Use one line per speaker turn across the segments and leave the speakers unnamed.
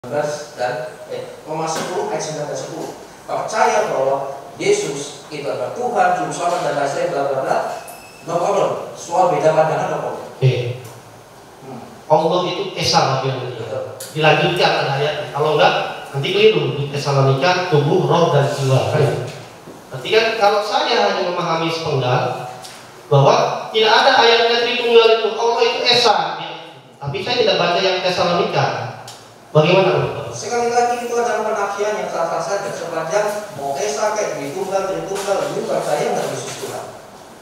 dan Roma 10 ayat 9 dan 10. Percaya bahwa Yesus itu adalah Tuhan, Juru Selamat dan Rasul, bla bla bla. No problem. Soal beda pandangan no problem.
Allah itu Esa yang dilanjutkan ada ayatnya. Kalau enggak nanti keliru di Tesalonika tubuh, roh dan jiwa. Berarti kan kalau saya hanya memahami sepenggal bahwa tidak ada ayatnya Tritunggal itu, Allah itu Esa. Tapi saya tidak baca yang Tesalonika. Bagaimana Bapak?
Sekali lagi itu adalah penafian yang sah-sah saja sepanjang mau Esa kayak Tritunggal itu percaya nggak Yesus Tuhan.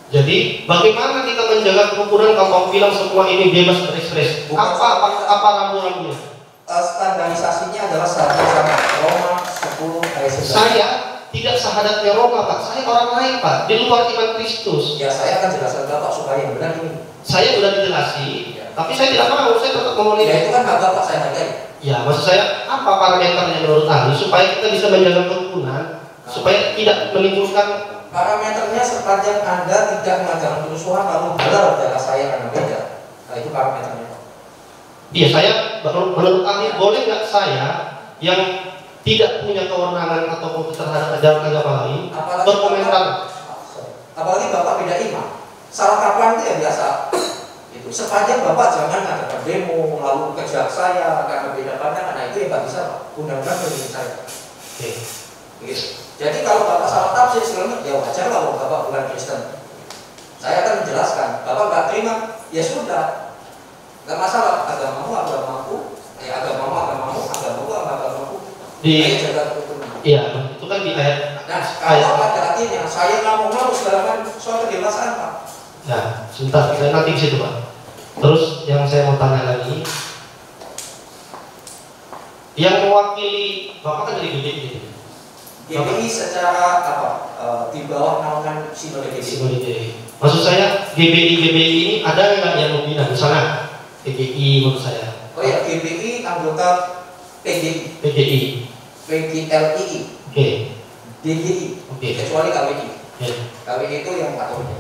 Jadi bagaimana kita menjaga kerukunan kalau kamu bilang semua ini bebas berekspresi? Apa rambu-rambunya?
Standarisasinya adalah syahadat sama Roma 10 ayat 9.
Saya tidak syahadatnya Roma, Pak. Saya orang lain, Pak, di luar iman Kristus.
Ya saya akan jelaskan Bapak supaya yang benar ini.
Saya sudah dijelasi, tapi saya tidak mau. Saya tetap ngomong ini.
Ya itu kan hak Bapak, saya hargai.
Ya, maksud saya apa parameternya menurut ahli supaya kita bisa menjaga kerukunan, supaya tidak menimbulkan.
Parameternya sepanjang Anda tidak mengajarkan kerusuhan lalu halal darah saya karena beda. Nah itu parameternya.
Iya, saya menurut ahli boleh nggak saya yang tidak punya kewenangan atau terhadap ajaran agama lain berkomentar?
Apalagi Bapak beda iman. Salah kaprah itu ya biasa. Itu sepanjang Bapak jangan mengadakan demo lalu kejar saya karena beda pandangan. Nah itu yang nggak bisa Pak. Undang-undang melindungi saya.
Oke.
Gitu. Jadi kalau Bapak salah tafsir segala ya wajar kalau Bapak bukan Kristen. Saya akan menjelaskan. Bapak nggak terima, ya sudah. Nggak masalah. Agamamu, ya agamamu.
Iya, itu kan di ayat.
Nah, kalau pada akhirnya saya nggak mau segala soal kedewasaan Pak.
Ya, sebentar, saya nanti ke situ Pak. Terus yang saya mau tanya lagi, yang mewakili Bapak kan dari GBI.
GBI secara apa? Di bawah naungan Sinode GBI.
Maksud saya GBI ini ada nggak yang membina? Misalnya PGI menurut saya.
Oh ya, GBI anggota PGI. PGLII.
Oke.
DGI.
Oke.
Kecuali KWI.
Okay.
KWI itu yang Katolik.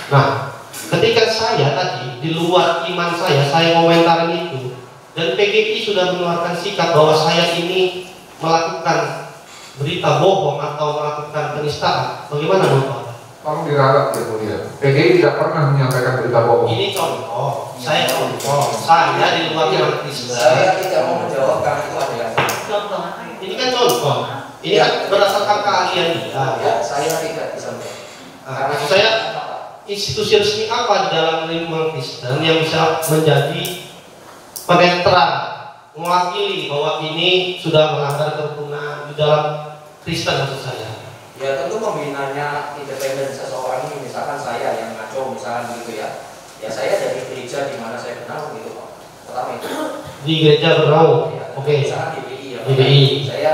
Nah, ketika saya tadi di luar iman saya komentarin itu, dan PGI sudah mengeluarkan sikap bahwa saya ini melakukan berita bohong atau melakukan penistaan, bagaimana Bapak?
Tolong diralat ya mulia. PGI tidak pernah menyampaikan berita bohong.
Ini contoh, saya di luar iman Kristen.
Saya tidak mau menjawab karena itu ada yang
ini kan contoh, ini kan berdasarkan keahlian dia.
Ya, saya tidak bisa menjawab.
Karena saya institusi resmi apa di dalam iman Kristen yang bisa menjadi penetra, mewakili bahwa ini sudah melanggar kerukunan di dalam Kristen maksud saya.
Ya tentu pembinanya independen seseorang ini, misalkan saya yang ngaco misalkan gitu ya. Ya saya dari gereja di mana saya kenal gitu Pak. Pertama itu.
Di gereja bernaung.
Ya,
Oke.
Misalkan GBI ya.
GBI.
Saya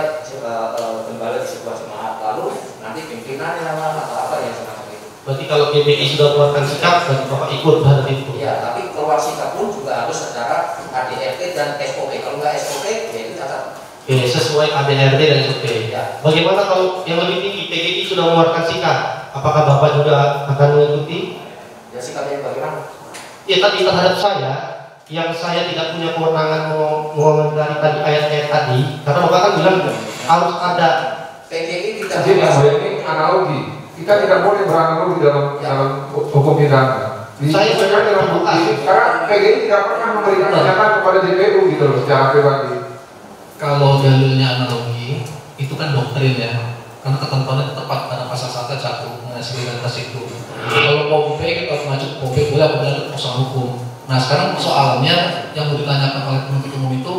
gembala di sebuah jemaat, lalu nanti pimpinannya atau apa yang semacam itu.
Berarti kalau GBI sudah keluarkan sikap dan Bapak ikut terhadap itu.
Ya, tapi keluar sikap pun juga harus secara ADRT dan SOP. Kalau nggak SOP, ya itu cacat.
Oke, sesuai ADRT dan SOP.
Ya.
Bagaimana kalau yang lebih tinggi PGI sudah mengeluarkan sikap? Apakah Bapak juga akan mengikuti?
Ya sikapnya bagaimana?
Ya tadi terhadap saya, yang saya tidak punya kewenangan mengomentari tadi ayat-ayat tadi, karena Bapak kan bilang harus ada.
PGI tidak.
Jadi ini analogi. Kita tidak boleh beranalogi dalam hukum pidana.
Saya sebenarnya dalam bukti.
Karena PGI tidak pernah memberikan pernyataan kepada JPU gitu loh secara pribadi.
Kalau dalilnya analogi, itu kan doktrin ya. Karena ketentuannya tepat pada pasal 1 mengenai atas itu. Kalau Pompe kita mengacu ke Pompe boleh apa tidak persoalan hukum. Nah sekarang persoalannya yang mau ditanyakan oleh penuntut umum itu,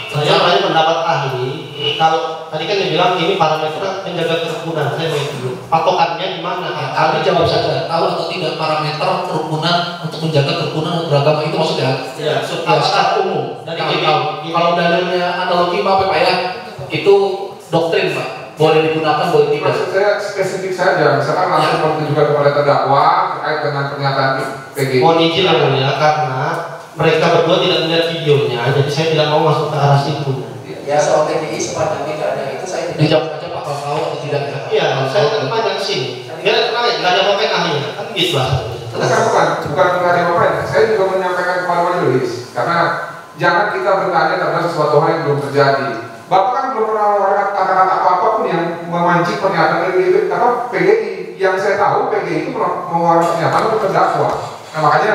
saya hanya pendapat ahli. Kalau tadi kan yang bilang ini parameter menjaga kerukunan, saya mau itu. Patokannya di mana?
ahli jawab saja. Tahu atau tidak parameter kerukunan untuk menjaga kerukunan beragama itu maksudnya?
Ya,
secara umum.
Dari
kalau dalilnya analogi Pak ya, itu doktrin Pak. Boleh digunakan, boleh tidak.
Maksud saya spesifik saja, misalkan langsung menunjukkan kepada terdakwa terkait dengan pernyataan PGI.
Mohon izin yang mulia karena mereka berdua tidak melihat videonya, jadi saya tidak mau masuk ke arah situ.
Ya soal PGI sepanjang tidak ada itu saya tidak.
Dijawab aja Pak kalau tahu atau tidak.
Iya, saya akan tanya ke sini. Nggak ada pemain ahlinya, kan gitu lah.
Bukan ada pemain. Saya juga menyampaikan kepada majelis karena Jangan kita bertanya tentang sesuatu hal yang belum terjadi. Bapak kan belum pernah katakan apa-apa pun yang memancing pernyataan PGI. Yang saya tahu PGI itu mengeluarkan pernyataan untuk terdakwa. Nah makanya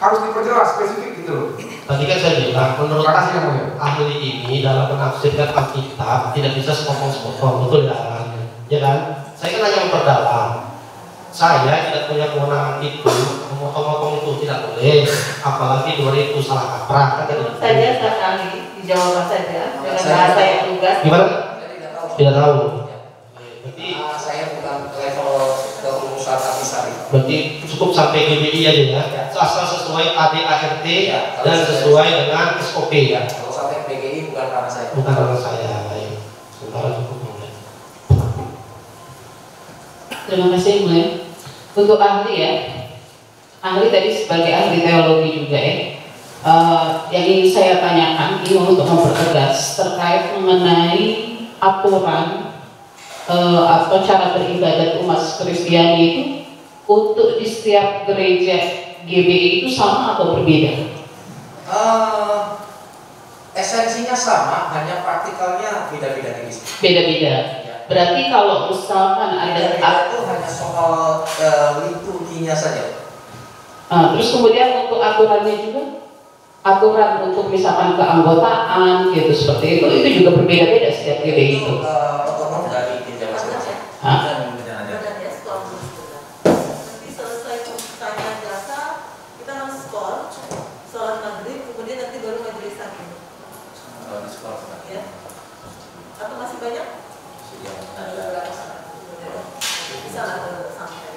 harus diperjelas spesifik gitu loh.
Tadi kan saya bilang, menurut ahli ini dalam menafsirkan Alkitab tidak bisa sepotong-sepotong, betul ya? Ya kan? Saya kan hanya memperdalam. Saya tidak punya kewenangan itu, memotong-motong itu tidak boleh. Apalagi 2000 salah kaprah.
Saja sekali dijawab saja dengan bahasa yang lugas.
Gimana? Tidak tahu.
Berarti saya bukan level keurusan administratif.
Berarti cukup sampai GBI aja ya. Asal sesuai ADART dan sesuai dengan SOP ya.
Kalau sampai PGI bukan karena saya.
Bukan karena saya. Baik. Sementara cukup.
Terima kasih Bu. Untuk ahli ya, ahli tadi sebagai ahli teologi juga ya. Yang ingin saya tanyakan ini untuk mempertegas terkait mengenai aturan atau cara beribadat umat Kristiani itu untuk di setiap gereja GBI itu sama atau berbeda?
Esensinya sama, hanya praktikalnya beda-beda tipis.
Beda-beda. Berarti kalau misalkan ada
itu hanya soal liturginya saja.
Terus kemudian untuk aturannya juga, aturan untuk misalkan keanggotaan gitu seperti itu juga berbeda-beda setiap GBI itu.
Otonom dari gereja masing-masing.
Nanti selesai pertanyaan jasa, kita harus skor, sholat maghrib, kemudian nanti baru majelis hakim. Ya. Atau masih banyak? Bisa lah sampai.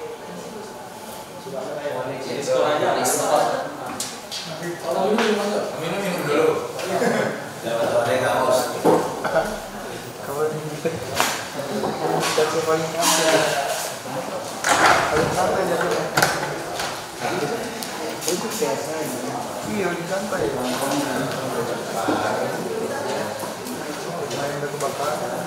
Jadi skornya
minum dulu. Jangan ada kaos.
Iya, di santai. Main kebakaran.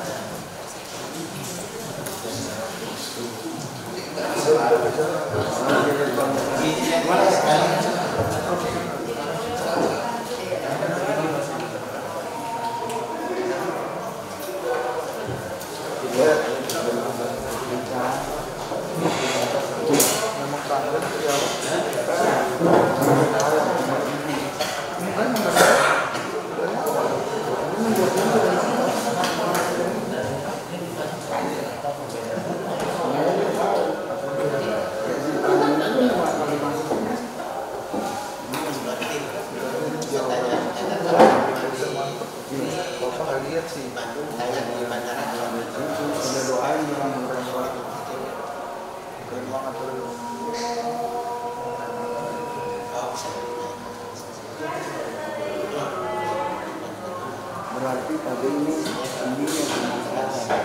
Berarti tadi ini yang dimasalahkan.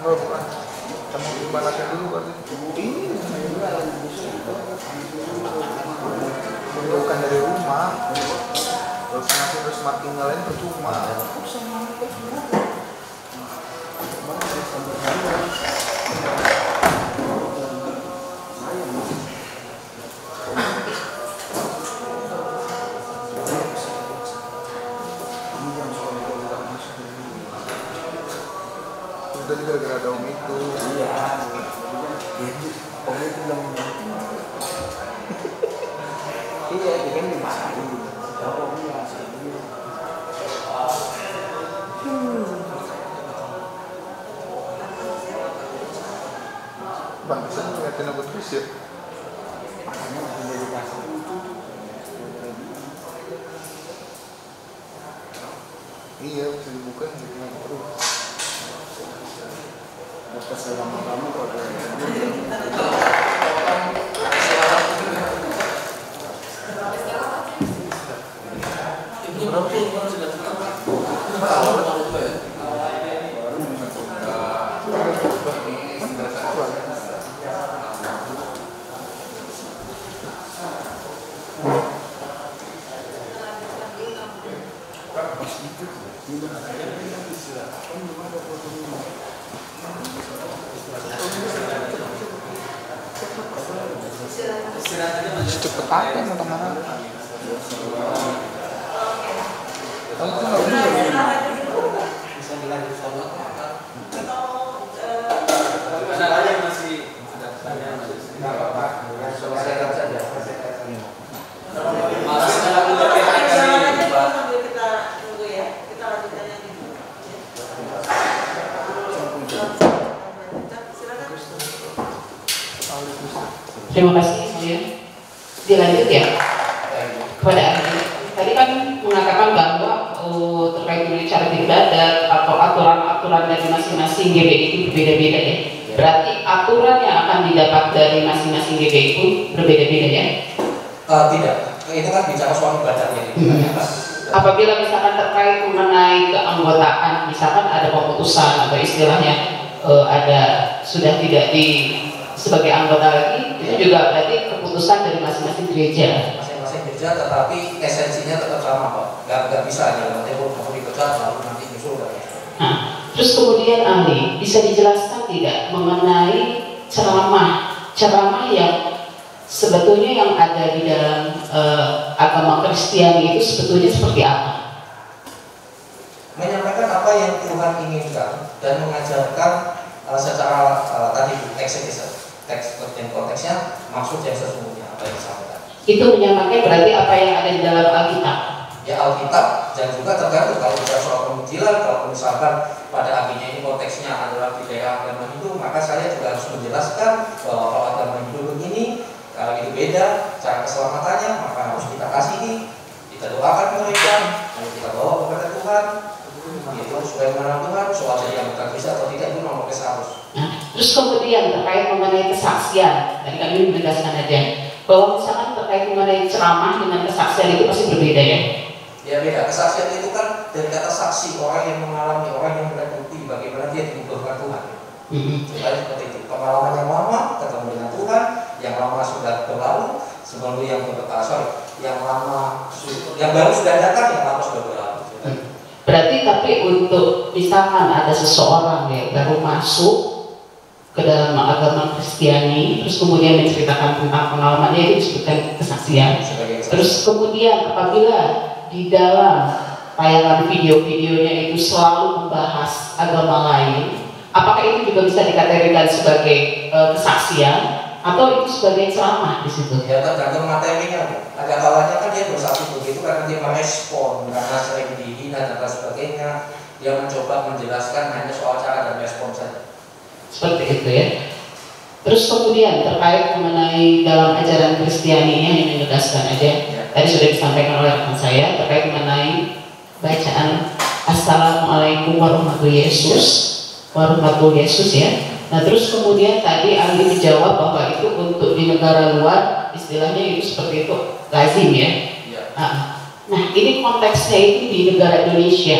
Oh, bukan. Kamu dibalaskan dulu berarti. Menjauhkan dari rumah. Terus makin nyalain percuma. Tadi gara-gara ada om itu.
Iya. Om itu bilang iya, dia kan dimarahin. Jawab omnya.
Bang, bisa ngeliatin aku terus ya?
Makanya masih dari kasar itu.
Iya, bisa dibuka ngeliatin terus.
Dapat selama kamu kok.
Cepet aja teman-teman.
Bisa dilanjutkan atau
ada
masih ada pertanyaan masih.
Nggak apa-apa, selesaikan saja.
Masih dalam
sambil kita tunggu ya, kita lanjutkan yang ini.
Terima kasih. Dilanjut ya kepada ahli. Tadi kan mengatakan bahwa terkait dengan cara beribadat atau aturan-aturan dari masing-masing GBI itu berbeda-beda ya. Berarti aturan yang akan didapat dari masing-masing GBI itu berbeda-beda ya?
Tidak, itu kan bicara soal ibadah ya.
Apabila misalkan terkait mengenai keanggotaan, misalkan ada keputusan atau istilahnya ada sudah tidak di sebagai anggota lagi, itu juga berarti keputusan dari masing-masing gereja.
Masing-masing gereja, tetapi esensinya tetap sama Pak. Nggak bisa dalam tempo mau dipecat lalu nanti nyusul kan.
Nah, terus kemudian ahli bisa dijelaskan tidak mengenai ceramah yang sebetulnya yang ada di dalam agama Kristiani itu sebetulnya seperti apa?
Menyampaikan apa yang Tuhan inginkan dan mengajarkan secara tadi teks dan konteksnya, maksud yang sesungguhnya apa yang disampaikan.
Itu menyampaikan berarti apa yang ada di dalam Alkitab.
Ya Alkitab, dan juga tergantung kalau bicara soal pengujian, kalau misalkan pada akhirnya ini konteksnya adalah di daerah agama Hindu, maka saya juga harus menjelaskan bahwa kalau agama Hindu begini, kalau itu beda cara keselamatannya, maka harus kita kasihi, kita doakan mereka, lalu kita bawa kepada Tuhan, itu supaya mengenal Tuhan. Soal jadi anggota bisa atau tidak itu nomor ke-100.
Nah, terus kemudian terkait mengenai kesaksian, tadi kami menegaskan aja bahwa misalkan terkait mengenai ceramah dengan kesaksian itu pasti berbeda ya.
Ya beda, kesaksian itu kan dari kata saksi, orang yang mengalami, orang yang melihat bukti bagaimana dia diubahkan Tuhan. Supaya seperti itu, pengalaman yang lama ketemu dengan Tuhan, yang lama sudah berlalu, sebelum yang baru sudah datang, yang lama sudah berlalu.
Berarti tapi untuk misalkan ada seseorang yang baru masuk ke dalam agama Kristiani, terus kemudian menceritakan tentang pengalamannya, itu disebutkan kesaksian. Terus kemudian apabila di dalam tayangan video-videonya itu selalu membahas agama lain, apakah itu juga bisa dikategorikan sebagai kesaksian atau itu sebagai ceramah di situ?
Ya tergantung materinya. Ada kalanya kan dia bersaksi begitu karena dia merespon, karena sering dihina dan sebagainya. Dia mencoba menjelaskan hanya soal cara dan respon saja.
Seperti itu ya. Terus kemudian terkait mengenai dalam ajaran Kristiani yang menegaskan aja. Tadi sudah disampaikan oleh rekan saya terkait mengenai bacaan Assalamualaikum warahmatullahi Yesus ya. Nah terus kemudian tadi ahli dijawab bahwa itu untuk di negara luar istilahnya itu seperti itu lazim ya. Nah ini konteksnya itu di negara Indonesia.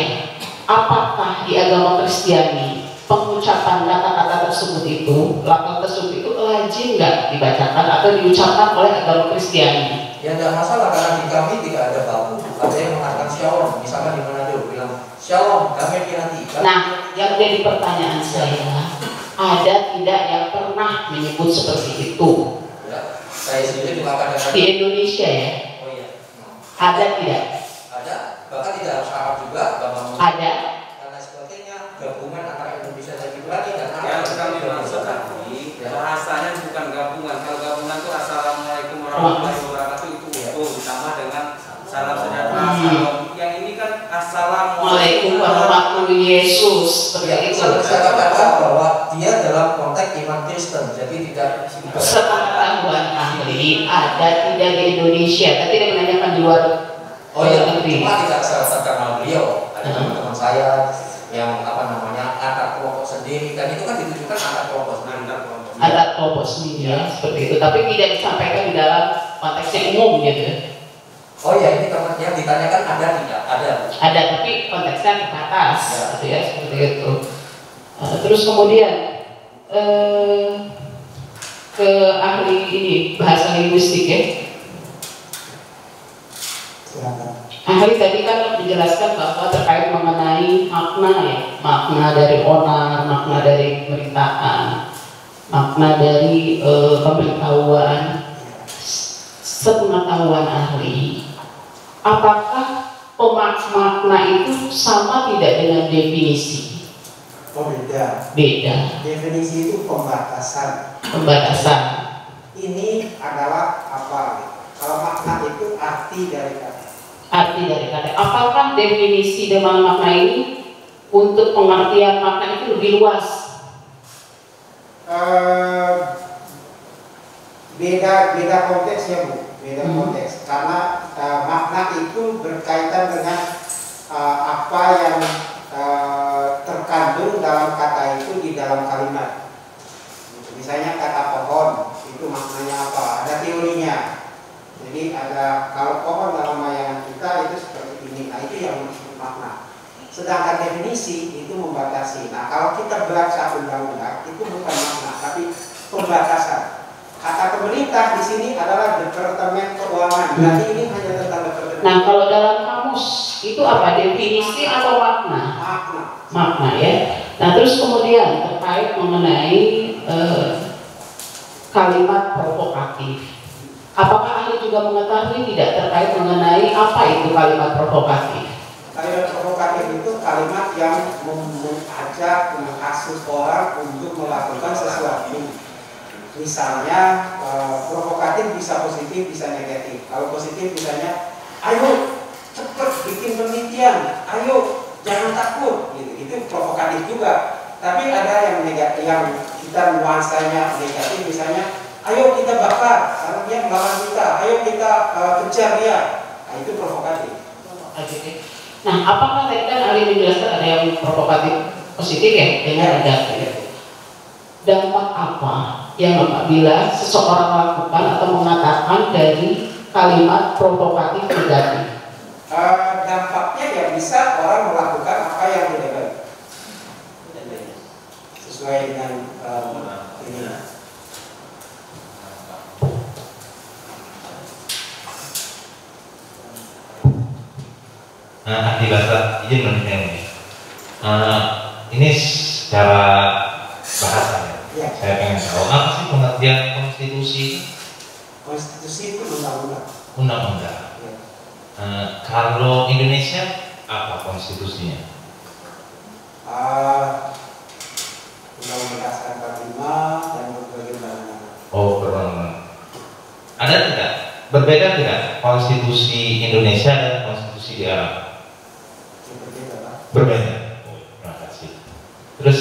Apakah di agama Kristiani pengucapan kata-kata tersebut itu, lafaz tersebut itu lazim nggak dibacakan atau diucapkan oleh agama Kristiani?
Ya tidak masalah karena di kami tidak ada baku. Ada yang mengatakan shalom, misalnya di Manado bilang shalom, damai di hati.
Nah, yang jadi pertanyaan saya, ada tidak yang pernah menyebut seperti itu?
Ya, saya sendiri juga kadang-kadang
di Indonesia ya.
Oh iya.
Ada tidak?
Ada, bahkan tidak harus Arab juga,
ada.
Dan sebagainya, gabungan antara Indonesia dan Ibrani dan Arab.
Yang kami maksud tadi, bahasanya bukan gabungan. Kalau gabungan itu Assalamualaikum warahmatullahi wabarakatuh itu utuh ditambah dengan salam sejahtera. Yang ini kan Assalamualaikum
warahmatullahi Yesus. Seperti itu.
Saya katakan bahwa dia dalam konteks iman Kristen, jadi tidak.
Sepengetahuan ahli ada tidak di Indonesia, tapi dia menanyakan di luar.
Oh iya, cuma tidak terkenal beliau. Ada teman-teman saya yang antar kelompok sendiri, dan itu kan ditujukan antar kelompok sendiri.
Antar kelompok sendiri ya, seperti itu. Tapi tidak disampaikan di dalam konteks yang umum gitu.
Oh iya, ini teman yang ditanyakan ada tidak? Ada.
Ada, tapi konteksnya terbatas, gitu ya, seperti itu. Terus kemudian ke ahli ini bahasa linguistik ya. Ahli tadi kan menjelaskan bahwa terkait mengenai makna ya, makna dari onar, makna dari pemberitaan, makna dari pemberitahuan. Sepengetahuan ahli, apakah makna itu sama tidak dengan definisi?
Oh, beda.
Beda.
Definisi itu pembatasan.
Pembatasan.
Ini adalah apa? Kalau makna itu arti dari kata.
Arti dari kata. Apakah definisi dengan makna ini untuk pengertian makna itu lebih luas?
Beda konteksnya, Bu. Beda konteks. Karena makna itu berkaitan dengan apa yang terkandung dalam kata itu di dalam kalimat. Misalnya kata pohon, itu maknanya apa? Ada teorinya. Jadi ada, kalau pohon dalam bayangan kita itu seperti ini. Nah, itu yang disebut makna. Sedangkan definisi itu membatasi. Nah, kalau kita baca undang-undang itu bukan makna, tapi pembatasan. Kata pemerintah di sini adalah Departemen Keuangan. Berarti ini hanya tentang departemen.
Nah, kalau dalam kamus itu apa? Definisi atau makna?
Makna.
Makna ya. Nah, terus kemudian terkait mengenai kalimat provokatif. Apakah ahli juga mengetahui tidak terkait mengenai apa itu kalimat provokatif?
Kalimat provokatif itu kalimat yang mengajak, menghasut orang untuk melakukan sesuatu. Misalnya provokatif bisa positif, bisa negatif. Kalau positif misalnya, ayo cepet bikin penelitian, ayo jangan takut, gitu. Itu provokatif juga. Tapi ada yang negatif, yang kita nuansanya negatif, misalnya, ayo kita bakar karena dia melawan kita, ayo kita kejar dia. Nah, itu provokatif.
Nah, apakah tadi kan ahli menjelaskan ada yang provokatif positif ya dengan negatif? Dampak apa yang apabila seseorang melakukan atau mengatakan dari kalimat provokatif negatif?
Dampaknya ya bisa orang melakukan apa yang tidak baik sesuai dengan ini.
Ahli bahasa izin menanyakan ini secara bahasa ya. Saya pengen tahu apa sih pengertian konstitusi?
Konstitusi itu undang-undang.
Undang-undang. Ya. Kalau Indonesia apa konstitusinya?
Undang-undang Dasar 45 dan berbagai undang-undang.
Oh, berundang-undang. Ada tidak? Berbeda tidak konstitusi Indonesia dan konstitusi di Arab? Berbeda. Oh, terima kasih. Terus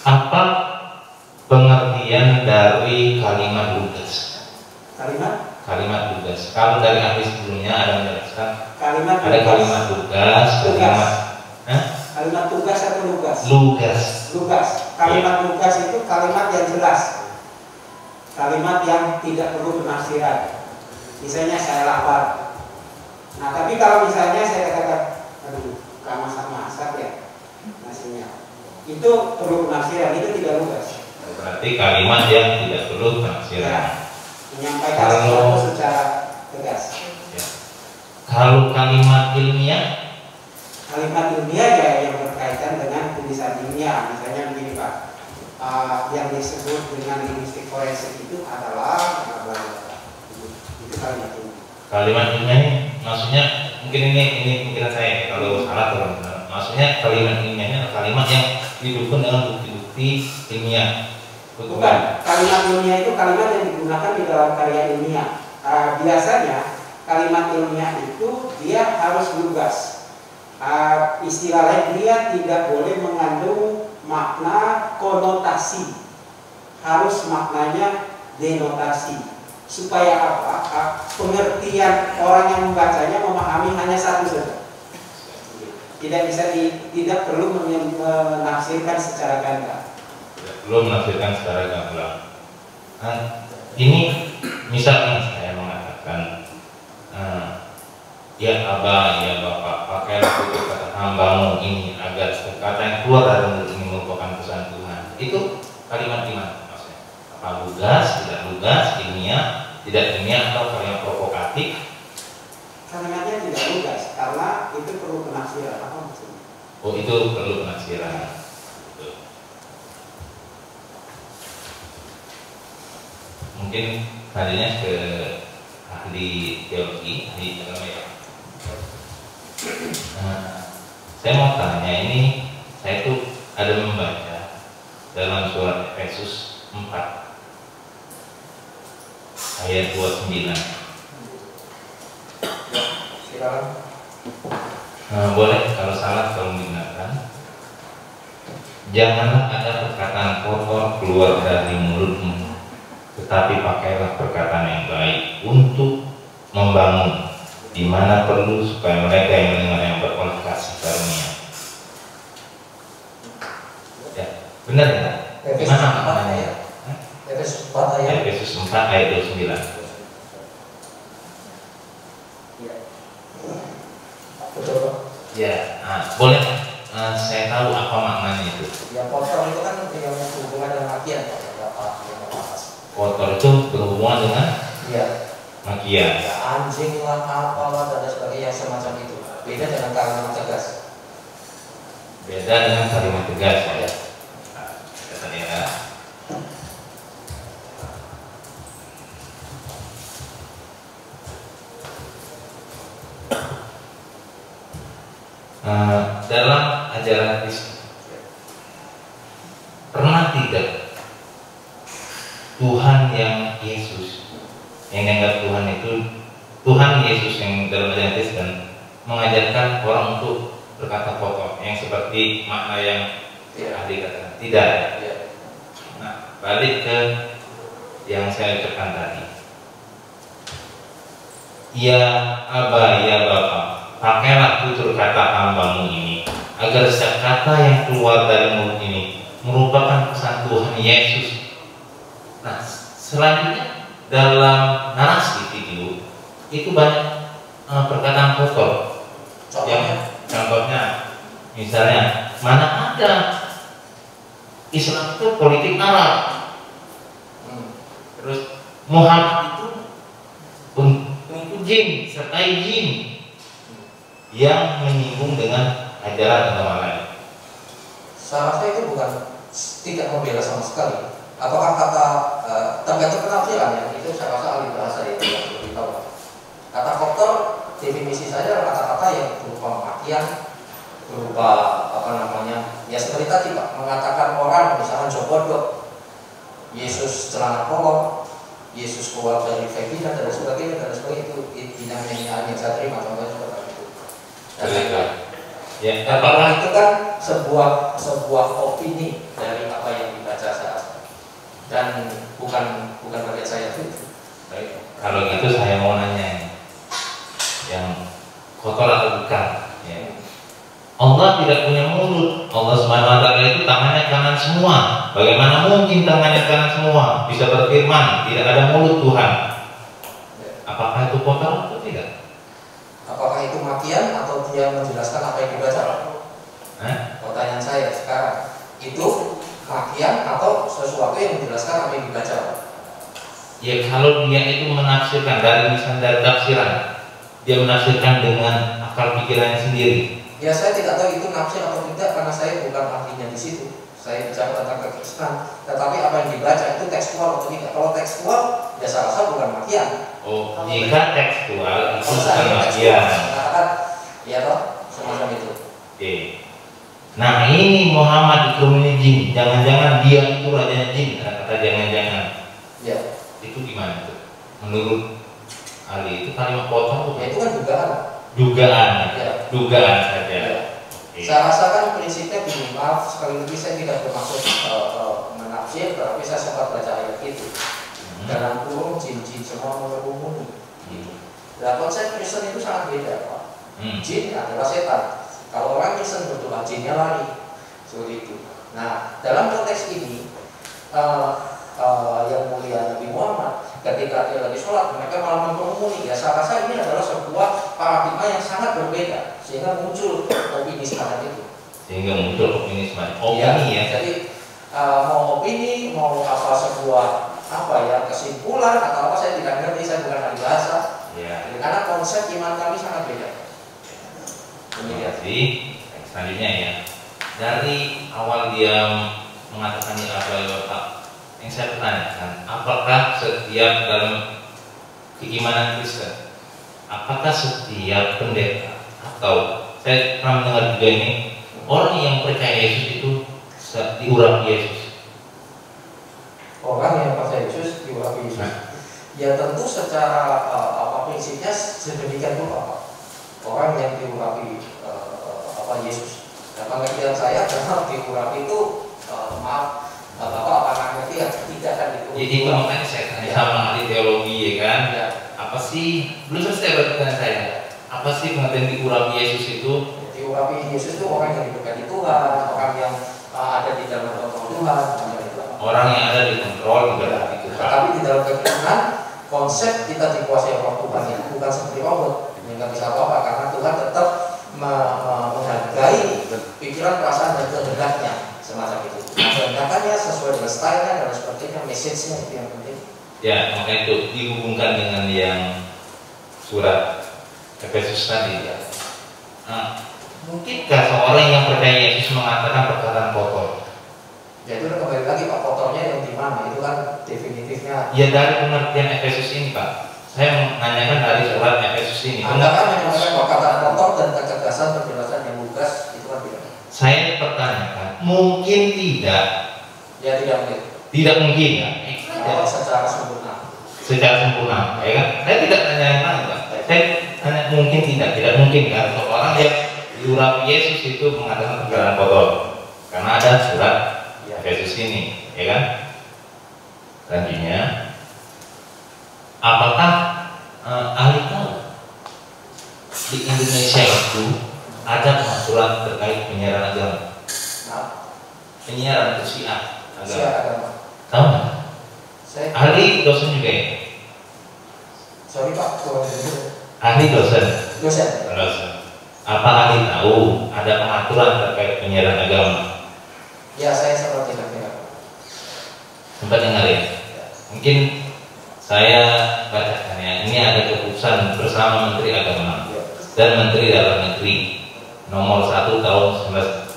apa pengertian dari kalimat lugas? Kalimat lugas. Kalau dari ahli sebelumnya ada menjelaskan ada kalimat lugas,
kalimat tugas atau lugas?
Lugas.
Kalimat lugas itu kalimat yang jelas. Kalimat yang tidak perlu penafsiran. Misalnya saya lapar. Nah, tapi kalau misalnya saya katakan, aduh, gak masak-masak ya nasinya, itu perlu penafsiran, itu tidak lugas.
Berarti kalimat yang tidak perlu penafsiran. Ya,
menyampaikan sesuatu secara tegas.
Ya. Kalau kalimat ilmiah?
Kalimat ilmiah ya yang berkaitan dengan tulisan ilmiah. Misalnya begini Pak, yang disebut dengan linguistik forensik itu adalah itu kalimat ilmiah.
Kalimat ilmiah ini maksudnya mungkin ini pikiran saya kalau salah teman-teman. Maksudnya kalimat ilmiahnya adalah kalimat yang didukung dengan bukti-bukti ilmiah.
Bukan, kalimat ilmiah itu kalimat yang digunakan di dalam karya ilmiah. Biasanya kalimat ilmiah itu dia harus lugas. Istilah lain, dia tidak boleh mengandung makna konotasi, harus maknanya denotasi. Supaya apa? Pengertian orang yang membacanya memahami hanya satu saja. Tidak perlu menafsirkan secara gamblang.
Belum menafsirkan secara gamblang. Ini misalnya saya mengatakan ya abah, ya bapak, pakailah kata hambamu ini agar kata yang keluar dari mulut ini merupakan pesan Tuhan. Itu kalimat gimana maksudnya? Apa lugas, tidak lugas, ilmiah, tidak ilmiah, atau kalimat provokatif?
Kalimatnya tidak lugas karena itu perlu penafsiran. Apa maksudnya?
Oh, itu perlu penafsiran. Mungkin tadinya ke ahli teologi, ahli agama ya. Saya mau tanya, ini saya tuh ada membaca dalam surat Efesus 4 ayat 29.
Silakan.
Boleh kalau salah tolong diingatkan. Janganlah ada perkataan kotor keluar dari mulutmu, tetapi pakailah perkataan yang baik untuk membangun di mana perlu, supaya mereka yang mendengar yang beroleh kasih karunia. Ya, benar ya? Gimana maknanya?
Efesus 4 ayat.
Efesus 4 ayat 29.
Betul.
Ya, boleh saya tahu apa maknanya itu?
Ya, kotor itu kan yang berhubungan dengan makian.
Kotor itu berhubungan dengan makian.
Ya, anjing lah, apalah dan sebagainya semacam itu. Beda dengan kalimat tegas.
Beda dengan kalimat tegas ya. Ya. Dalam ajaran Kristen, pernah tidak Tuhan yang Yesus, yang dianggap Tuhan itu Tuhan Yesus yang dalam ajaran Kristen mengajarkan orang untuk berkata kotor, yang seperti makna yang ahli katakan? Tidak. Nah, balik ke yang saya ucapkan tadi. Ya Aba, ya Bapa, pakailah tutur kata hambamu ini, agar setiap kata yang keluar dari mulut ini merupakan pesan Tuhan Yesus. Nah, selanjutnya dalam narasi video itu banyak perkataan kotor. Contohnya, misalnya, mana ada Islam itu politik Arab. Terus Muhammad itu pengikut jin, sertai jin, yang menyinggung dengan ajaran agama lain.
Saya rasa itu bukan tidak membela sama sekali. Apakah kata tergantung penafsiran ya, itu saya rasa ahli bahasa itu yang lebih tahu. Kata kotor definisi saja adalah kata-kata yang berupa makian, berupa apa namanya, ya seperti tadi Pak, mengatakan orang misalkan jobodo, Yesus celana kolor, Yesus keluar dari vagina dan sebagainya itu dinamika yang saya terima contohnya seperti itu. Dan apakah itu kan sebuah opini dari apa yang dibaca saat dan bukan bagian saya itu.
Baik. Kalau gitu saya mau nanya, yang kotor atau bukan? Ya. Allah tidak punya mulut. Allah SWT itu tangannya kanan semua. Bagaimana mungkin tangannya kanan semua bisa berfirman? Tidak ada mulut Tuhan. Apakah itu kotor atau tidak?
Apakah itu makian atau dia menjelaskan apa yang dibaca? Pertanyaan saya sekarang, itu makian atau sesuatu yang menjelaskan apa yang dibaca?
Ya kalau dia itu menafsirkan dari tafsiran, dia menafsirkan dengan akal pikirannya sendiri.
Ya saya tidak tahu itu nafsir atau tidak karena saya bukan ahlinya di situ. Saya bicara tentang kekristenan, tetapi apa yang dibaca itu tekstual atau tidak? Kalau tekstual, ya saya rasa bukan makian.
Oh, jika tekstual itu bukan makian.
Mengatakan, ya toh, semacam itu.
Oke. Nah ini Muhammad itu jin, jangan-jangan dia itu rajanya jin, kata jangan-jangan.
Ya.
Itu gimana tuh? Menurut Ali itu kalimat kotor?
Ya itu kan dugaan.
Dugaan,
ya.
Dugaan saja.
Ya. Saya rasa kan prinsipnya begini, maaf sekali lagi saya tidak bermaksud menafsir, tetapi saya sempat baca ayat itu. Dalam kurung jin-jin semua mengerumuni. Nah konsep Kristen itu sangat beda Pak. Jin adalah setan. Kalau orang Kristen berdoa jinnya lari, seperti itu. Nah dalam konteks ini yang mulia Nabi Muhammad ketika dia lagi sholat mereka malah mengerumuni. Ya saya rasa ini adalah sebuah paradigma yang sangat berbeda sehingga muncul opini semacam itu.
Sehingga muncul opini semacam opini ya.
Jadi mau opini, mau apa sebuah apa ya kesimpulan atau apa saya tidak ngerti, saya bukan ahli bahasa.
Ya.
Karena konsep iman kami sangat beda.
Terima kasih. Selanjutnya ya, dari awal dia mengatakan ya Bapak, yang saya pertanyakan, apakah setiap dalam keimanan Kristen, apakah setiap pendeta Atau saya pernah mendengar juga ini, orang yang percaya Yesus itu diurapi Yesus.
Orang yang percaya Yesus diurapi Yesus. Ya tentu secara prinsipnya sedemikian rupa Pak. Orang yang diurapi Yesus. Dan pengertian saya karena diurapi itu maaf Bapak apa ngerti ya? Tidak kan itu.
Jadi itu makanya saya tanya sama ahli teologi ya kan.
Ya.
Apa sih? Belum selesai pertanyaan saya. Apa sih pengertian diurapi Yesus itu?
Diurapi Yesus itu orang yang diberkati Tuhan, orang yang ada di dalam kontrol Tuhan.
Orang yang ada di kontrol diberkati Tuhan.
Tetapi di dalam kekristenan konsep kita dikuasai oleh Tuhan itu bukan seperti robot. Nggak bisa apa-apa karena Tuhan tetap menghargai pikiran, perasaan dan kehendaknya semacam itu. Kehendakannya sesuai dengan stylenya dan sebagainya, message-nya itu yang penting.
Ya, makanya itu dihubungkan dengan yang surat Efesus tadi. Ya. Mungkinkah seorang yang percaya Yesus mengatakan perkataan kotor?
Ya itu kembali lagi Pak, kotornya yang di mana? Itu kan definitifnya.
Ya dari pengertian Efesus ini Pak. Saya menanyakan dari surat Efesus ini.
Anda kan menyampaikan perkataan kotor dan kecerdasan penjelasan yang lugas itu kan tidak.
Saya pertanyakan, mungkin tidak?
Ya tidak mungkin.
Tidak mungkin ya?
Secara sempurna.
Secara sempurna, ya kan? Saya tidak tanya yang mana Pak. Saya tanya mungkin tidak mungkin kan? Orang yang diurapi Yesus itu mengatakan perkataan kotor, karena ada surat Efesus ini, ya kan? Selanjutnya, apakah ahli tahu di Indonesia itu ada pengaturan terkait penyiaran agama? Penyiaran itu syiar agama. Tahu nggak? Ahli dosen juga ya?
Sorry Pak,
ahli dosen.
Dosen.
Apa ahli tahu ada pengaturan terkait penyiaran agama?
Ya saya seperti dengar.
Sempat dengar ya? Mungkin saya bacakan ya. Ini ada keputusan bersama Menteri Agama dan Menteri Dalam Negeri nomor 1 tahun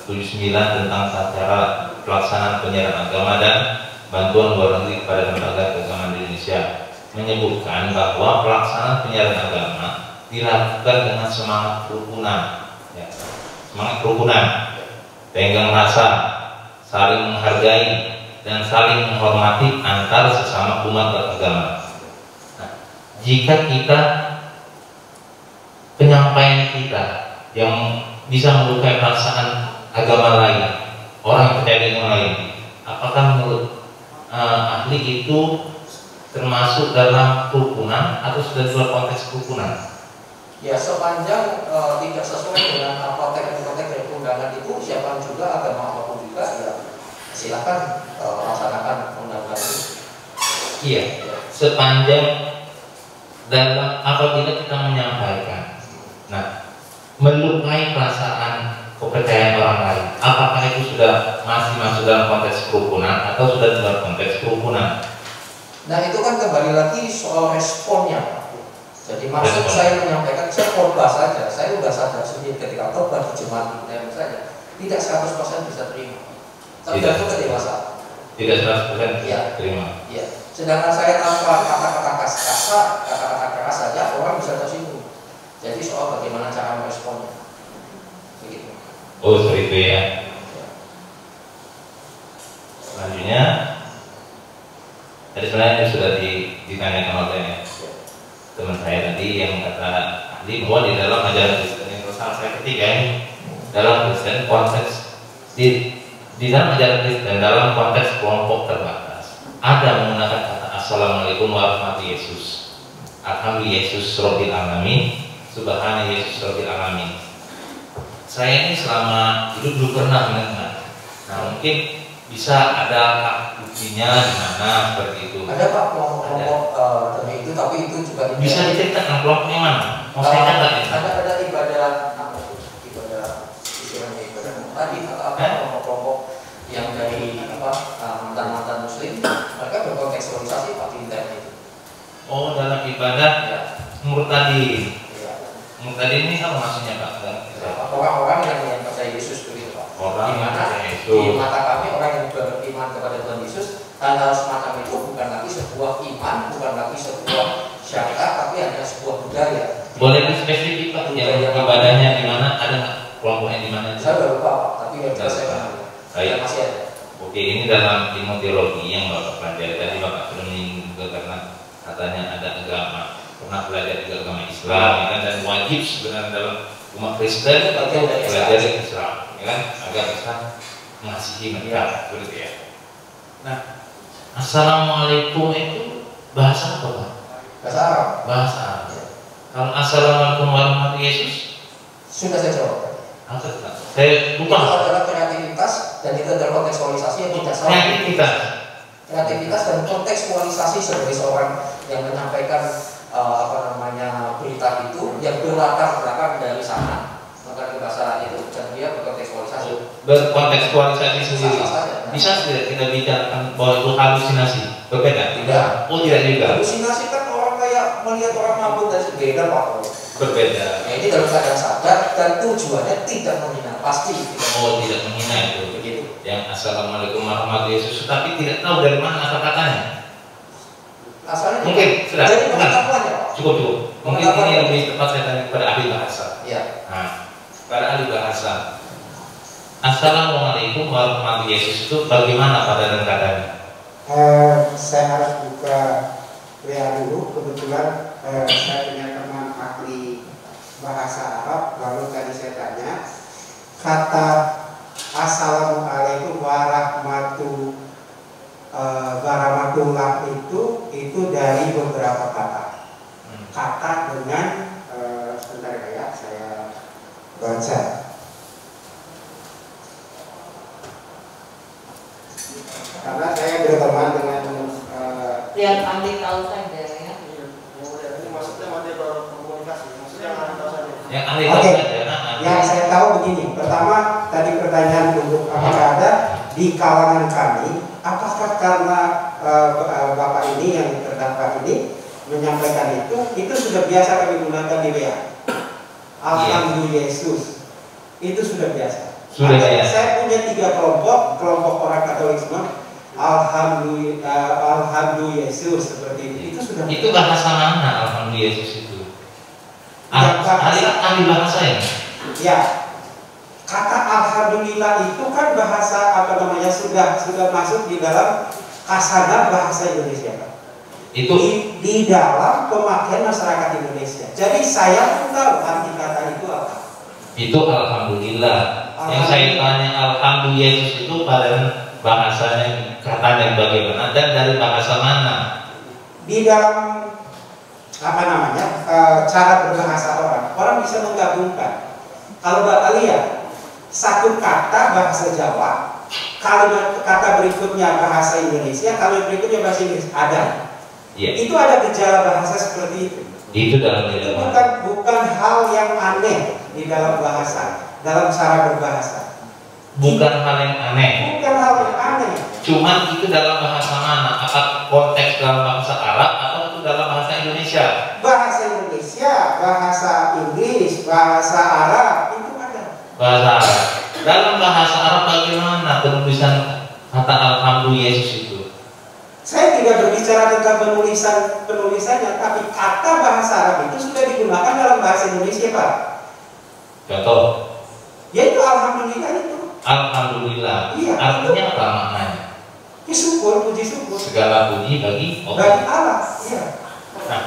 1979 tentang cara pelaksanaan penyiaran agama dan bantuan luar negeri kepada lembaga keagamaan di Indonesia, menyebutkan bahwa pelaksanaan penyiaran agama dilakukan dengan semangat kerukunan, ya. Semangat kerukunan, tenggang rasa, saling menghargai dan saling menghormati antar sesama umat beragama. Nah, jika kita penyampaian kita yang bisa melukai perasaan agama lain, orang yang percaya dengan lain, apakah menurut ahli itu termasuk dalam kerukunan atau sudah luar konteks kerukunan?
Ya sepanjang tidak sesuai dengan konteks dari undangan itu, siapa juga agama apapun juga ya silakan laksanakan undang-undang itu.
Iya, sepanjang dalam apabila kita menyampaikan, nah melukai perasaan kepercayaan orang lain, apakah itu sudah masih masuk dalam konteks kerukunan atau sudah di luar konteks kerukunan?
Nah itu kan kembali lagi soal responnya. Jadi maksud saya menyampaikan, saya khotbah saja, saya sudah sadar sendiri ketika khotbah di jemaat internet saja, tidak 100% bisa terima. Tergantung kedewasaan.
Tidak 100% bisa terima.
Iya. Sedangkan saya tanpa kata-kata kasar, kata-kata keras saja orang bisa tersinggung. Jadi soal bagaimana cara meresponnya. Begitu.
Oh seperti itu ya. Selanjutnya, tadi sebenarnya sudah ditanyakan oleh teman saya tadi yang kata ahli bahwa di dalam ajaran Kristen yang salah saya ketiga ini dalam Kristen konteks di dalam ajaran Kristen dalam konteks kelompok terbatas ada menggunakan kata Assalamualaikum warahmatullahi Yesus, Alhamdulillah Yesus Rabbil Alamin, Subhana Yesus Rabbil Alamin. Saya ini selama hidup belum pernah mendengar. Nah mungkin bisa ada buktinya di mana seperti itu.
Ada Pak kelompok demi itu, tapi itu juga
bisa diceritakan kelompoknya mana? Mau saya catat ya?
Ada ibadah istilahnya ibadah tadi atau kelompok yang dari mantan Muslim, mereka berkontekstualisasi Pak di internet itu.
Oh dalam ibadah ya. Murtadi. Ya. Murtadi ini apa maksudnya Pak?
Orang-orang yang percaya Yesus begitu Pak.
Orang yang percaya Yesus.
Di mata kami orang yang beriman kepada Tuhan Yesus, hal-hal semacam itu bukan lagi sebuah iman, bukan lagi sebuah syariat, tapi hanya sebuah budaya.
Boleh spesifik Pak ya ibadahnya di ada nggak kelompoknya di mana?
Saya udah lupa Pak, tapi yang jelas saya kenal.
Baik.
Masih ada.
Oke, ini dalam ilmu teologi yang Bapak pelajari tadi Bapak sudah menyinggung juga karena katanya ada agama, pernah belajar juga agama Islam, ya kan? Dan wajib sebenarnya dalam umat Kristen belajar Islam, ya kan? Agar bisa mengasihi mereka, begitu ya. Nah, Assalamualaikum itu bahasa apa Pak?
Bahasa Arab.
Bahasa Arab. Kalau Assalamualaikum warahmatullahi Yesus
sudah saya jawab.
Saya lupa.
Itu adalah kreativitas dan itu adalah kontekstualisasi yang tidak salah. Kreativitas dan kontekstualisasi sebagai seorang yang menyampaikan berita itu yang berlatar belakang dari sana, maka ke bahasa itu dan dia berkontekstualisasi.
Berkontekstualisasi sendiri. Bisa tidak kita bicarakan bahwa itu halusinasi? Berbeda?
Tidak.
Oh tidak juga.
Halusinasi kan orang kayak melihat orang mabuk dan sebagainya Pak.
Berbeda.
Ya, ini dalam keadaan sadar dan tujuannya tidak menghina, pasti.
Oh, tidak menghina itu.
Begitu.
Yang Assalamualaikum warahmatullahi wabarakatuh, tapi tidak tahu dari mana asal katanya.
Asalnya
mungkin sudah.
Jadi pengetahuannya Pak.
Cukup. Mungkin ini lebih tepat saya tanya kepada ahli bahasa.
Iya.
Nah, pada ahli bahasa. Assalamualaikum warahmatullahi wabarakatuh itu bagaimana pada keadaannya?
Saya harus buka WA dulu. Kebetulan saya punya teman ahli bahasa Arab. Lalu tadi saya tanya kata Assalamualaikum warahmatullah itu dari beberapa kata dengan sebentar ya saya baca. Karena saya berteman dengan
yang ahli tahu saja ya.
Ini maksudnya dia berkomunikasi, maksudnya yang ahli tahu saja.
Yang ahli tahu saja.
Yang saya tahu begini. Pertama tadi pertanyaan untuk apakah ada di kalangan kami, apakah karena Bapak ini yang terdakwa ini menyampaikan itu sudah biasa kami gunakan di WA. Alhamdulillah Yesus. Itu sudah biasa.
Sudah biasa.
Saya punya 3 kelompok orang Katolik semua. Alhamdulillah Yesus seperti itu sudah.
Itu bahasa mana Alhamdulillah Yesus itu? Ahli bahasa ya?
Ya. Kata alhamdulillah itu kan bahasa sudah masuk di dalam kasadah bahasa Indonesia, Pak.
Itu
di dalam pemakaian masyarakat Indonesia. Jadi saya pun tahu arti kata itu apa.
Itu alhamdulillah. Yang saya tanya alhamdulillah Yesus itu pada bahasanya katanya bagaimana dan dari bahasa mana?
Di dalam cara berbahasa orang bisa menggabungkan. Kalau Bapak lihat satu kata bahasa Jawa, kata berikutnya bahasa Indonesia, kalau berikutnya bahasa Inggris ada. Itu ada gejala bahasa seperti itu.
Itu dalam
bukan hal yang aneh di dalam bahasa, dalam cara berbahasa.
Bukan hal yang aneh.
Bukan hal yang aneh.
Cuman itu dalam bahasa mana? Apa konteks dalam bahasa Arab atau itu dalam bahasa Indonesia?
Bahasa Indonesia, bahasa Inggris, bahasa Arab itu ada.
Bahasa Arab. Dalam bahasa Arab bagaimana penulisan kata alhamdulillah Yesus itu?
Saya tidak berbicara tentang penulisannya, tapi kata bahasa Arab itu sudah digunakan dalam bahasa Indonesia, Pak.
Contoh?
Yaitu alhamdulillah itu.
Alhamdulillah.
Iya,
artinya apa maknanya?
Syukur, puji syukur.
Segala puji bagi Allah.
Bagi Allah. Iya.
Nah,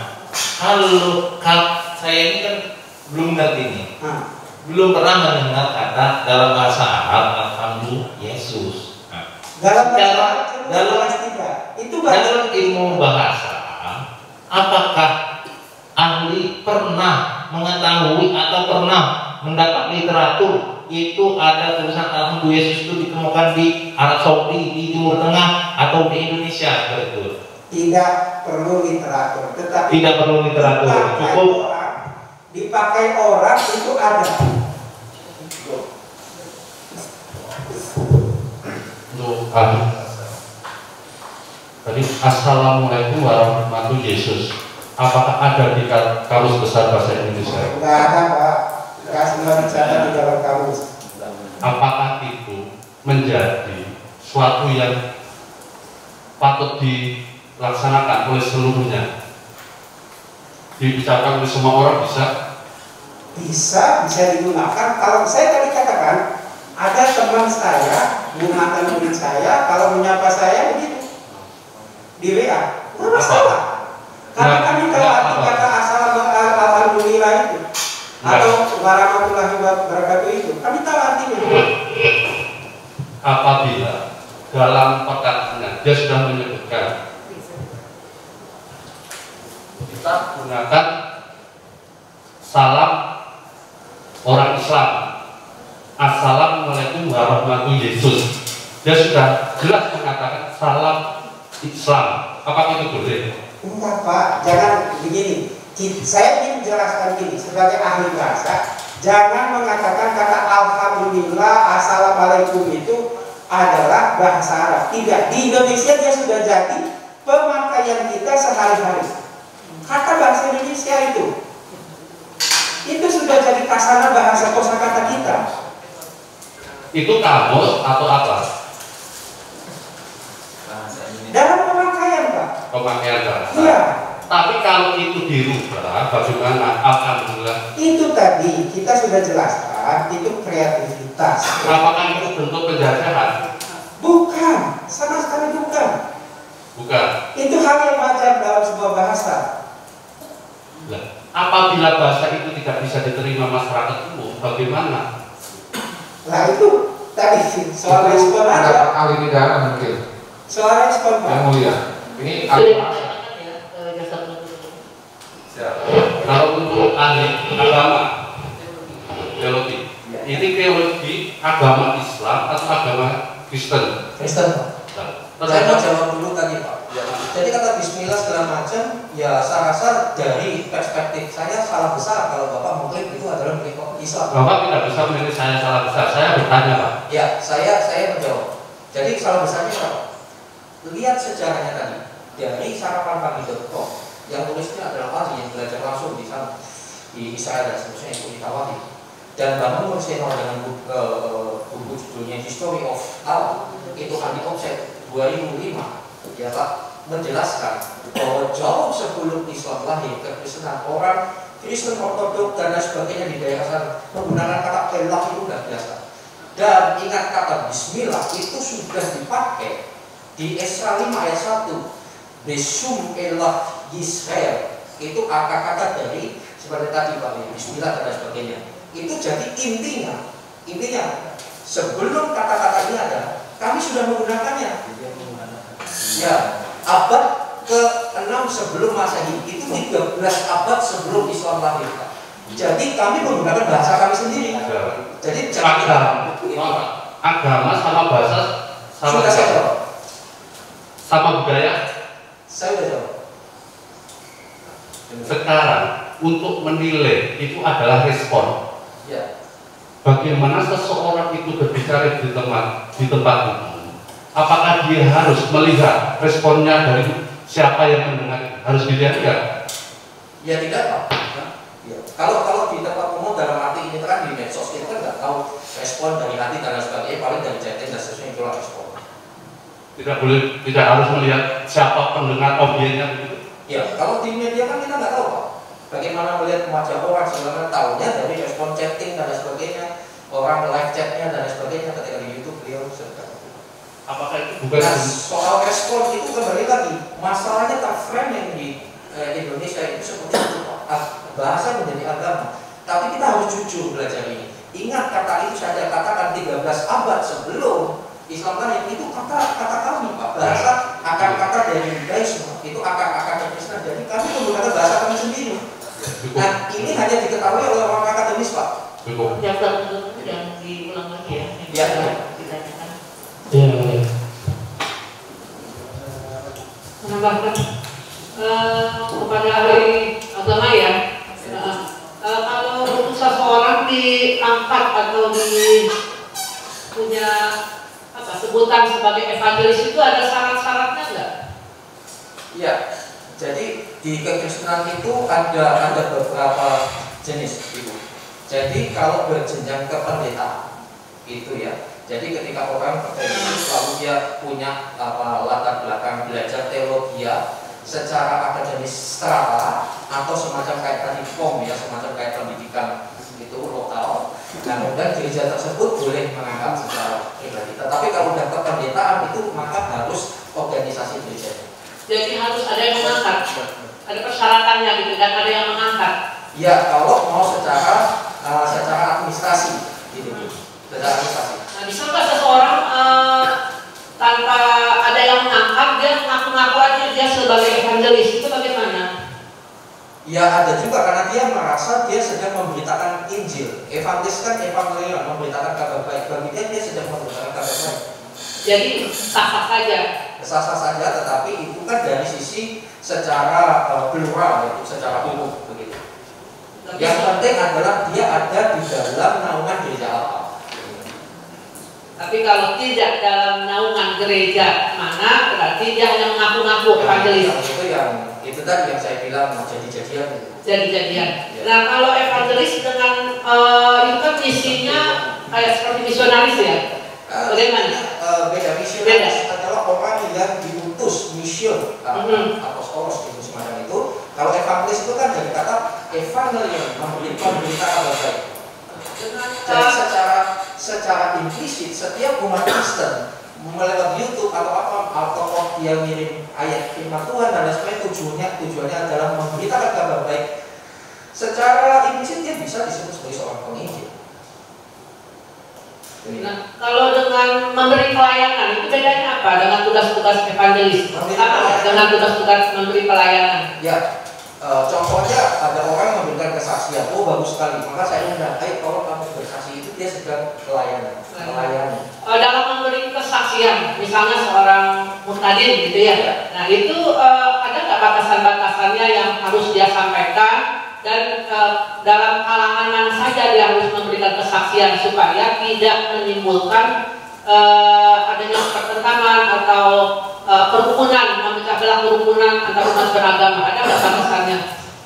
saya ini kan belum ngerti ini. Belum pernah mendengar kata dalam bahasa Arab alhamdulillah Yesus.
Dalam
ilmu bahasa, apakah ahli pernah mengetahui atau pernah mendapat literatur itu ada tulisan alhamdulillah Yesus itu ditemukan di Arab Saudi, di Timur Tengah atau di Indonesia? Betul.
Tidak perlu literatur, tetapi
tidak perlu literatur, cukup
dipakai orang itu ada.
Tadi Assalamualaikum warahmatullahi Yesus. Apakah ada di kamus besar bahasa Indonesia?
Tidak ada, Pak. Tidak semua bicara di dalam kamus.
Apakah itu menjadi suatu yang patut dilaksanakan oleh seluruhnya? Dibicarakan oleh semua orang bisa?
bisa digunakan. Kalau saya tadi katakan ada teman saya, mantan murid saya, kalau menyapa saya begitu di WA, nggak masalah. Karena kami tahu arti kata alhamdulillah itu atau warahmatullahi wabarakatuh itu, kami tahu artinya.
Apabila dalam perkataannya dia sudah menyebutkan kita gunakan salam orang Islam, Assalamualaikum warahmatullahi Yesus, dia sudah jelas mengatakan salam Islam, apakah itu boleh?
Enggak Pak, jangan begini. Saya ingin menjelaskan gini, sebagai ahli bahasa, jangan mengatakan kata alhamdulillah, assalamualaikum itu adalah bahasa Arab. Tidak, di Indonesia dia sudah jadi pemakaian kita sehari-hari. Kata bahasa Indonesia itu sudah jadi kasana bahasa kosakata kita.
Itu kamus atau apa?
Dalam pemakaian Pak.
Pemakaian bahasa.
Iya.
Tapi kalau itu dirubah, bagaimana? Alhamdulillah.
Itu tadi kita sudah jelaskan, itu kreativitas.
Apakah itu bentuk penjajahan?
Bukan, sama sekali bukan.
Bukan.
Itu hal yang wajar dalam sebuah bahasa.
Nah, apabila bahasa itu tidak bisa diterima masyarakat umum, bagaimana?
Nah itu tadi soal respon aja.
Ahli pidana mungkin.
Soal respon Pak.
Yang mulia. Ini apa?
Kalau untuk ahli agama, teologi, ini teologi agama Islam atau agama Kristen?
Kristen Pak. Saya mau jawab dulu tadi Pak. Jadi kata Bismillah segala macam, ya saya rasa dari perspektif saya salah besar kalau Bapak mengklaim itu adalah milik Islam.
Bapak tidak bisa menilai saya salah besar. Saya bertanya Pak.
Ya, saya menjawab. Jadi salah besarnya apa? Lihat sejarahnya tadi dari sarapanpagi.com yang tulisnya adalah ahli yang belajar langsung di sana di Israel dan seterusnya itu di Tawahi. Dan Bang Nur Seno dengan buku judulnya History of Allah itu anti offset 2005 ya Pak menjelaskan bahwa jauh sebelum Islam lahir kekristenan orang Kristen Ortodok dan lain sebagainya di daerah sana menggunakan kata telah itu sudah biasa. Dan ingat kata Bismillah itu sudah dipakai di Esra 5 ayat 1 Besum elah Yisrael, itu kata dari seperti tadi Pak Bismillah dan sebagainya. Itu jadi intinya sebelum kata-kata ini ada, kami sudah menggunakannya. Ya, abad ke-6 sebelum Masehi, itu 13 abad sebelum Islam lahir. Jadi kami menggunakan bahasa kami sendiri. Jadi jangan
agama sama bahasa sama
sudah saya jawab.
Sama budaya.
Saya sudah jawab.
Sekarang untuk menilai itu adalah respon.
Ya.
Bagaimana seseorang itu berbicara di tempat umum? Apakah dia harus melihat responnya dari siapa yang mendengar? Harus dilihat nggak?
Ya tidak Pak. Ya. Kalau di tempat umum dalam arti ini kan di medsos kita kan nggak tahu respon dari hati dan sebagainya, paling dari chatting dan seterusnya itulah respon.
Tidak harus melihat siapa pendengar objeknya begitu.
Ya, kalau di media kan kita nggak tahu Pak. Bagaimana melihat wajah orang, sebenarnya tahunya dari respon chatting dan sebagainya, orang live chatnya dan sebagainya ketika di YouTube beliau serta.
Apakah itu bukan?
Nah, soal respon itu kembali lagi, masalahnya tak frame yang di Indonesia itu seperti itu Pak. Bahasa menjadi agama, tapi kita harus jujur belajar ini. Ingat kata itu saya katakan 13 abad sebelum Islam lahir itu kata kami Pak, bahasa akar kata dari Judaisme itu akar Kristen. Jadi kami menggunakan bahasa kami sendiri. Nah ini hanya diketahui oleh orang akademis Pak.
Daftar yang diulang lagi ya.
Ya.
Ditanyakan.
Ya.
Menambahkan kepada ahli agama ya. Kalau untuk seseorang diangkat atau punya sebutan sebagai evangelis itu ada syarat-syaratnya enggak?
Iya. Jadi di kekristenan itu ada beberapa jenis Ibu. Jadi kalau berjenjang ke pendeta itu ya. Jadi ketika orang percaya lalu dia punya latar belakang belajar teologi secara akademis strata atau semacam kayak tadi POM ya, semacam kayak pendidikan Nah, kemudian gereja tersebut boleh mengangkat secara pribadi. Tetapi kalau udah kependetaan itu maka harus organisasi gereja.
Jadi harus ada yang mengangkat, ada persyaratannya gitu, dan ada yang mengangkat.
Ya, kalau mau secara administrasi, gitu, secara administrasi.
Nah, bisa nggak seseorang tanpa ada yang mengangkat dia ngaku-ngaku aja dia sebagai evangelis, itu bagaimana?
Ya ada juga karena dia merasa dia sedang memberitakan Injil. Evangelis kan evangelion, memberitakan kabar baik. Bagi dia sedang memberitakan kabar baik.
Jadi sah-sah saja.
Sah-sah saja, tetapi itu kan dari sisi secara plural, yaitu secara umum begitu. Yang penting adalah dia ada di dalam naungan gereja apa.
Tapi kalau tidak dalam naungan gereja mana, berarti dia hanya mengaku-ngaku evangelis.
Itu tadi yang saya bilang jadi-jadian.
Jadi-jadian. Ya. Nah, kalau evangelis dengan itu kan misinya kayak seperti misionaris ya. Bagaimana?
Beda. Misionaris adalah orang yang diutus mission, apostolos gitu semacam itu. Kalau evangelis itu kan dari kata evangelion, memberikan berita kabar baik. Jadi secara implisit setiap umat Kristen melewat YouTube atau dia ngirim ayat firman Tuhan dan lain sebagainya, tujuannya adalah memberitakan kabar baik. Secara implisit dia bisa disebut sebagai seorang penginjil.
Nah, kalau dengan memberi pelayanan itu bedanya apa dengan tugas-tugas evangelis? Dengan tugas-tugas memberi pelayanan?
Ya, contohnya ada orang memberikan kesaksian, oh bagus sekali, maka saya undang, ayo kalau kamu bersaksi itu dia sedang melayani.
Dalam memberi kesaksian, misalnya seorang murtadin gitu ya. Nah itu ada nggak batasan-batasannya yang harus dia sampaikan dan dalam kalangan mana saja dia harus memberikan kesaksian supaya tidak menimbulkan adanya pertentangan atau kerukunan, memecah belah kerukunan antar umat beragama. Ada nggak batasannya?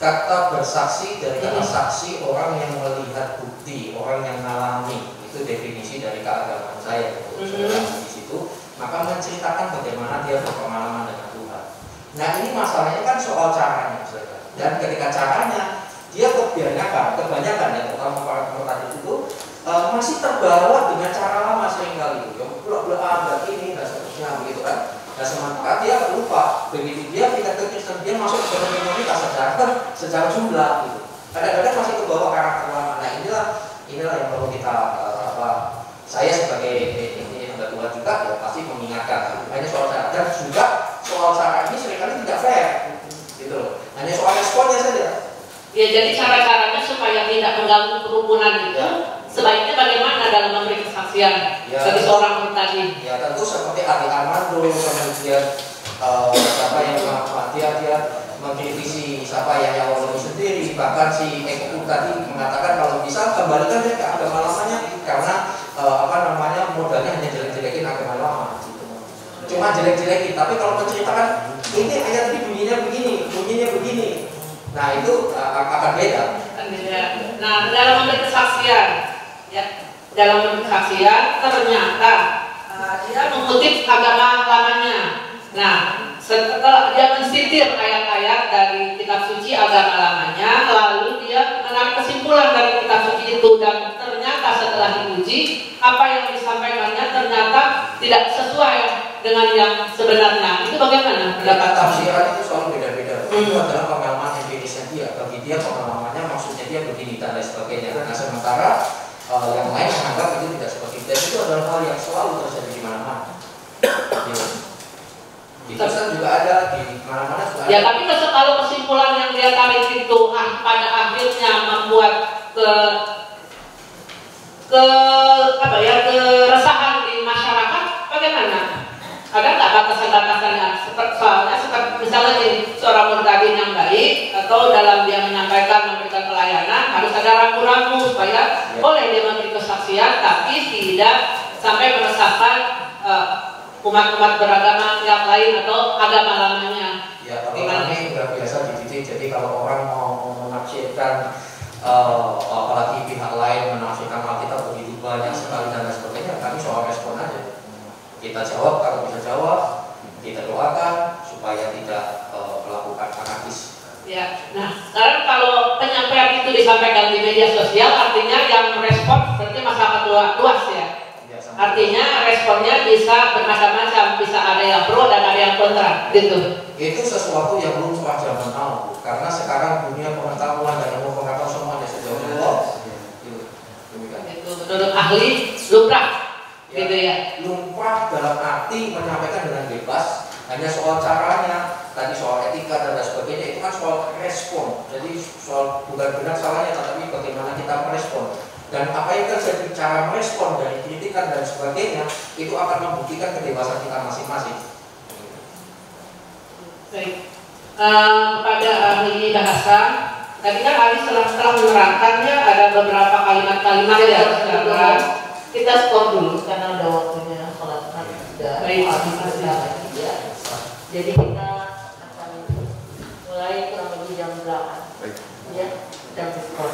Kata bersaksi dari kata saksi orang yang melihat bukti, orang yang mengalami, itu definisi dari keagamaan saya. Di situ, maka menceritakan bagaimana dia berpengalaman dengan Tuhan. Nah ini masalahnya kan soal caranya, dan ketika caranya dia kebanyakan ya, terutama para pemerhati itu masih terbawa dengan cara lama seringkali, yang blok-blokan dan ini dan seterusnya begitu kan. Nah sementara dia lupa begitu dia pindah ke Kristen, dia masuk ke komunitas secara jumlah gitu. Kadang-kadang masih kebawa karakter lama. Nah inilah yang perlu kita saya sebagai hamba Tuhan juga ya pasti mengingatkan. Hanya soal cara dan juga soal cara ini seringkali tidak fair gitu loh. Hanya soal responnya saja.
Ya jadi cara-caranya supaya tidak mengganggu kerukunan itu sebaiknya bagaimana dalam memberi kesaksian bagi seorang murtadin?
Ya tentu seperti Adi Armando, kemudian siapa yang dia mengkritisi siapa yang Yahweh sendiri, bahkan si Eko tadi mengatakan kalau bisa kembalikan dia ke agama lamanya karena modalnya hanya jelek-jelekin agama lama gitu. Cuma jelek-jelekin, tapi kalau menceritakan ini ayat ini bunyinya begini. Nah itu akan beda.
Nah dalam memberi kesaksian, ternyata dia mengutip agama lamanya. Nah setelah dia mensitir ayat-ayat dari kitab suci agama lamanya, lalu dia menarik kesimpulan dari kitab suci itu dan ternyata setelah diuji apa yang disampaikannya ternyata tidak sesuai dengan yang sebenarnya. Itu bagaimana pendapat
tafsiran itu selalu beda-beda. Itu adalah pengalaman empirisnya dia. Bagi dia pengalamannya maksudnya dia begini dan lain sebagainya. Nah sementara yang lain menganggap itu tidak seperti itu. Dan itu adalah hal yang selalu terjadi di mana-mana. Di Kristen juga ada, di mana-mana juga ada.
Ya tapi kalau kesimpulan yang dia tarik itu pada akhirnya membuat keresahan di masyarakat, bagaimana? Ada nggak batasan-batasannya? Soalnya misalnya seorang murtadin yang baik atau dalam dia menyampaikan memberikan pelayanan harus ada ragu-ragu supaya boleh dia memberi kesaksian tapi tidak sampai meresahkan umat-umat beragama yang lain atau agama lamanya.
Ya, tapi kami sudah biasa dididik. Jadi kalau orang mau menafsirkan apalagi pihak lain menafsirkan Alkitab begitu banyak sekali dan lain sebagainya, kami soal respon aja. Kita jawab kalau bisa jawab, kita doakan supaya tidak melakukan anarkis.
Ya, nah sekarang kalau penyampaian itu disampaikan di media sosial, artinya yang merespon berarti masyarakat luas ya. Artinya responnya bisa bermacam-macam, bisa ada yang pro dan ada yang kontra, gitu.
Itu sesuatu yang belum sewajar zaman now, karena sekarang dunia pengetahuan dan ilmu pengetahuan semuanya sejauh luas.
Itu menurut ahli lumrah, gitu ya.
Lumrah dalam arti menyampaikan dengan bebas, hanya soal caranya, tadi soal etika dan lain sebagainya itu kan soal respon. Jadi soal bukan benar salahnya, tetapi bagaimana kita merespon. Dan apa yang terjadi cara merespon dari kritikan dan sebagainya itu akan membuktikan kedewasaan kita masing-masing.
Baik. Kepada ahli bahasa, tadi kan ahli setelah menerangkannya ada beberapa kalimat-kalimat ya.
Kita skor dulu karena ada waktunya sholat maghrib sudah.
Baik.
Ya. Jadi kita akan mulai kurang lebih jam 8. Ya, jam skor.